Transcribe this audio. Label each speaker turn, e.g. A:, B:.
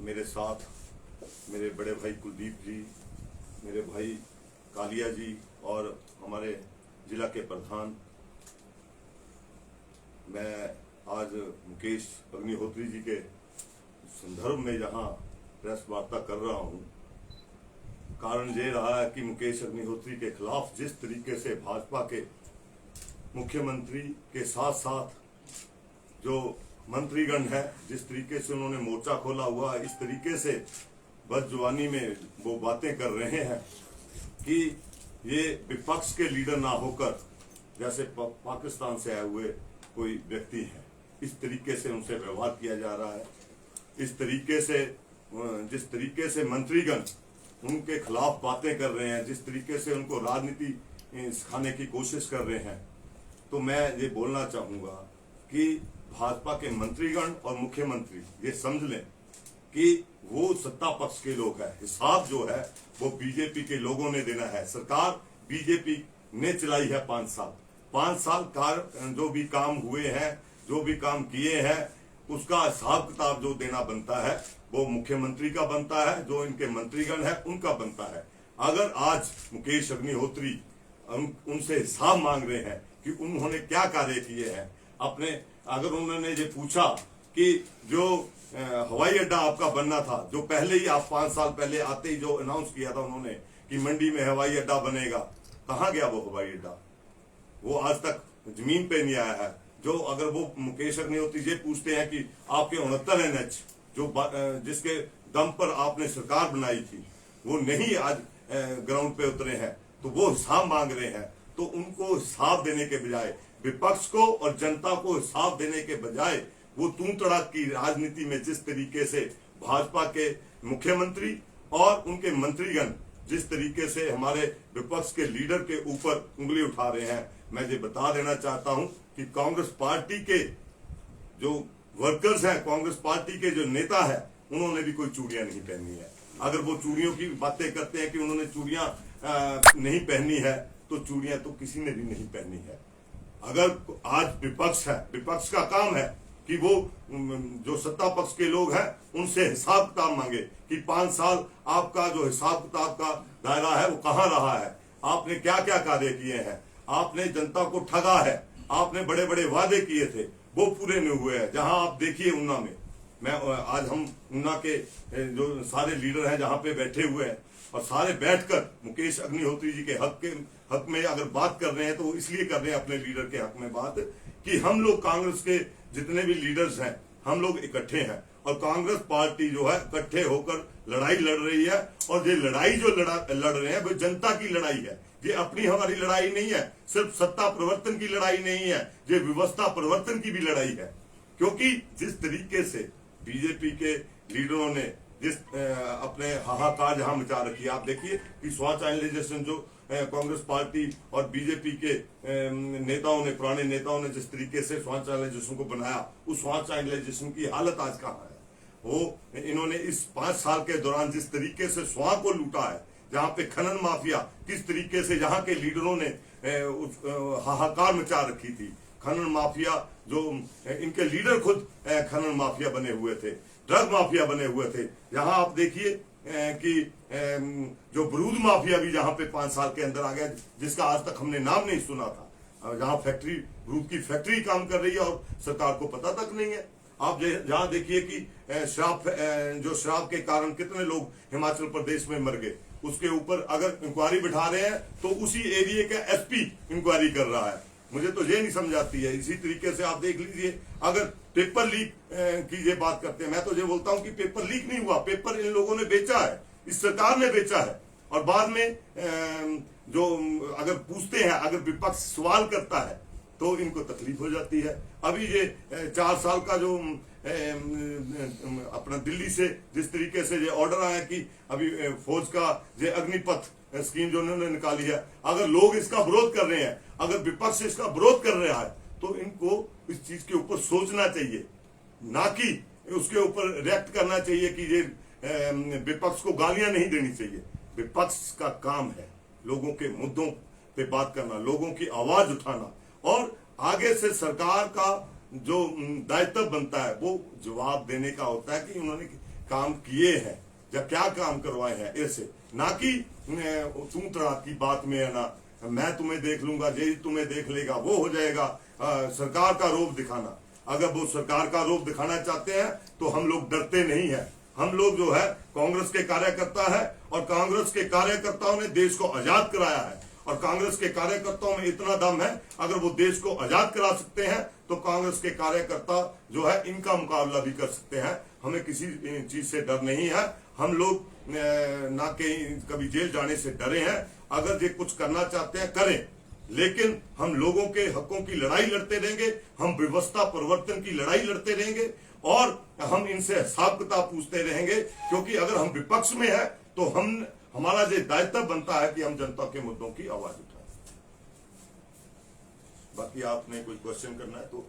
A: मेरे साथ मेरे बड़े भाई कुलदीप जी, मेरे भाई कालिया जी और हमारे जिला के प्रधान। मैं आज मुकेश अग्निहोत्री जी के संदर्भ में यहाँ प्रेस वार्ता कर रहा हूँ। कारण ये रहा है कि मुकेश अग्निहोत्री के खिलाफ जिस तरीके से भाजपा के मुख्यमंत्री के साथ साथ जो मंत्रीगण है, जिस तरीके से उन्होंने मोर्चा खोला हुआ, इस तरीके से बदजुबानी में वो बातें कर रहे हैं कि ये विपक्ष के लीडर ना होकर जैसे पाकिस्तान से आए हुए कोई व्यक्ति है, इस तरीके से उनसे व्यवहार किया जा रहा है। इस तरीके से जिस तरीके से मंत्रीगण उनके खिलाफ बातें कर रहे हैं, जिस तरीके से उनको राजनीति सिखाने की कोशिश कर रहे हैं, तो मैं ये बोलना चाहूंगा कि भाजपा के मंत्रीगण और मुख्यमंत्री ये समझ लें कि वो सत्ता पक्ष के लोग हैं। हिसाब जो है वो बीजेपी के लोगों ने देना है। सरकार बीजेपी ने चलाई है 5 साल। 5 साल जो भी काम हुए हैं, जो भी काम किए हैं, उसका हिसाब किताब जो देना बनता है वो मुख्यमंत्री का बनता है, जो इनके मंत्रीगण है उनका बनता है। अगर आज मुकेश अग्निहोत्री उनसे हिसाब मांग रहे हैं कि उन्होंने क्या कार्य किए हैं अपने, अगर उन्होंने ये पूछा कि जो हवाई अड्डा आपका बनना था, जो पहले ही आप 5 साल पहले आते ही जो अनाउंस किया था उन्होंने कि मंडी में हवाई अड्डा बनेगा, कहाँ गया वो हवाई अड्डा? वो आज तक जमीन पे नहीं आया है। जो अगर वो मुकेश अग्निहोत्री ये पूछते हैं कि आपके 69 NH जो जिसके दम पर आपने सरकार बनाई थी, वो नहीं आज ग्राउंड पे उतरे हैं, तो वो हिसाब मांग रहे हैं। तो उनको हिसाब देने के बजाय, विपक्ष को और जनता को हिसाब देने के बजाय, वो तू तड़ाक की राजनीति में जिस तरीके से भाजपा के मुख्यमंत्री और उनके मंत्रीगण जिस तरीके से हमारे विपक्ष के लीडर के ऊपर उंगली उठा रहे हैं, मैं ये बता देना चाहता हूं कि कांग्रेस पार्टी के जो वर्कर्स हैं, कांग्रेस पार्टी के जो नेता है, उन्होंने भी कोई चूड़ियां नहीं पहनी है। अगर वो चूड़ियों की बातें करते हैं कि उन्होंने चूड़ियां नहीं पहनी है, तो चूड़ियां तो किसी ने भी नहीं पहनी है। अगर आज विपक्ष है, विपक्ष का काम है कि वो जो सत्ता पक्ष के लोग हैं उनसे हिसाब किताब मांगे कि 5 साल आपका जो हिसाब किताब का दायरा है वो कहाँ रहा है, आपने क्या क्या कार्य किए हैं, आपने जनता को ठगा है, आपने बड़े बड़े वादे किए थे, वो पूरे नहीं हुए हैं। जहां आप देखिए उन्ना में, मैं आज हम उन्ना के जो सारे लीडर हैं जहां पे बैठे हुए हैं और सारे बैठकर मुकेश अग्निहोत्री जी के हक में अगर बात कर रहे हैं तो इसलिए कर रहे हैं अपने लीडर के हक में बात कि हम लोग कांग्रेस के जितने भी लीडर्स हैं, हम लोग इकट्ठे हैं और कांग्रेस पार्टी जो है इकट्ठे होकर लड़ाई लड़ रही है। और ये लड़ाई जो लड़ रहे हैं वो जनता की लड़ाई है। ये अपनी हमारी लड़ाई नहीं है, सिर्फ सत्ता परिवर्तन की लड़ाई नहीं है, ये व्यवस्था परिवर्तन की भी लड़ाई है। क्योंकि जिस तरीके से बीजेपी के लीडरों ने जिस अपने हाहाकार जहां मचा रखी है, आप देखिए कि स्वाच चैनलाइजेशन जो कांग्रेस पार्टी और बीजेपी के नेताओं ने, पुराने नेताओं ने जिस तरीके से स्वाच चैनलाइजेशन को बनाया, उस स्वाच चैनलाइजेशन की हालत आज कहाँ है? वो इन्होंने इस 5 साल के दौरान जिस तरीके से स्वां को लूटा है, जहां पे खनन माफिया किस तरीके से यहाँ के लीडरों ने हाहाकार मचा रखी थी। खनन माफिया जो इनके लीडर खुद खनन माफिया बने हुए थे, ड्रग माफिया बने हुए थे। यहाँ आप देखिए कि जो बरूद माफिया भी जहाँ पे 5 साल के अंदर आ गया, जिसका आज तक हमने नाम नहीं सुना था। जहाँ फैक्ट्री, बरूद की फैक्ट्री काम कर रही है और सरकार को पता तक नहीं है। आप जहाँ देखिए कि शराब के कारण कितने लोग हिमाचल प्रदेश में मर गए, उसके ऊपर अगर इंक्वायरी बिठा रहे हैं तो उसी एरिया का SP इंक्वायरी कर रहा है। मुझे तो ये नहीं समझ आती है। इसी तरीके से आप देख लीजिए, अगर पेपर लीक की ये बात करते हैं, मैं तो ये बोलता हूं कि पेपर लीक नहीं हुआ, पेपर इन लोगों ने बेचा है, इस सरकार ने बेचा है। और बाद में जो अगर पूछते हैं, अगर विपक्ष सवाल करता है तो इनको तकलीफ हो जाती है। अभी ये 4 साल का जो अपना दिल्ली से जिस तरीके से ये ऑर्डर आया कि अभी फौज का ये अग्निपथ स्कीम जो उन्होंने निकाली है, अगर लोग इसका विरोध कर रहे हैं, अगर विपक्ष इसका विरोध कर रहा है, तो इनको इस चीज के ऊपर सोचना चाहिए, ना कि उसके ऊपर रिएक्ट करना चाहिए कि ये विपक्ष को गालियां नहीं देनी चाहिए। विपक्ष का काम है लोगों के मुद्दों पे बात करना, लोगों की आवाज उठाना, और आगे से सरकार का जो दायित्व बनता है वो जवाब देने का होता है कि उन्होंने काम किए हैं या क्या काम करवाए हैं, ऐसे ना कि तू तड़ा की बात में है ना, मैं तुम्हें देख लूंगा, यही तुम्हें देख लेगा, वो हो जाएगा, सरकार का रोब दिखाना। अगर वो सरकार का रोब दिखाना चाहते हैं तो हम लोग डरते नहीं है। हम लोग जो है कांग्रेस के कार्यकर्ता है और कांग्रेस के कार्यकर्ताओं ने देश को आजाद कराया है, और कांग्रेस के कार्यकर्ताओं में इतना दम है, अगर वो देश को आजाद करा सकते हैं तो कांग्रेस के कार्यकर्ता जो है इनका मुकाबला भी कर सकते हैं। हमें किसी चीज से डर नहीं है। हम लोग ना कहीं कभी जेल जाने से डरे हैं। अगर ये कुछ करना चाहते हैं करें, लेकिन हम लोगों के हकों की लड़ाई लड़ते रहेंगे, हम व्यवस्था परिवर्तन की लड़ाई लड़ते रहेंगे, और हम इनसे हिसाब किताब पूछते रहेंगे। क्योंकि अगर हम विपक्ष में है तो हमारा जो दायित्व बनता है कि हम जनता के मुद्दों की आवाज उठाएं। बाकी आपने कोई क्वेश्चन करना है तो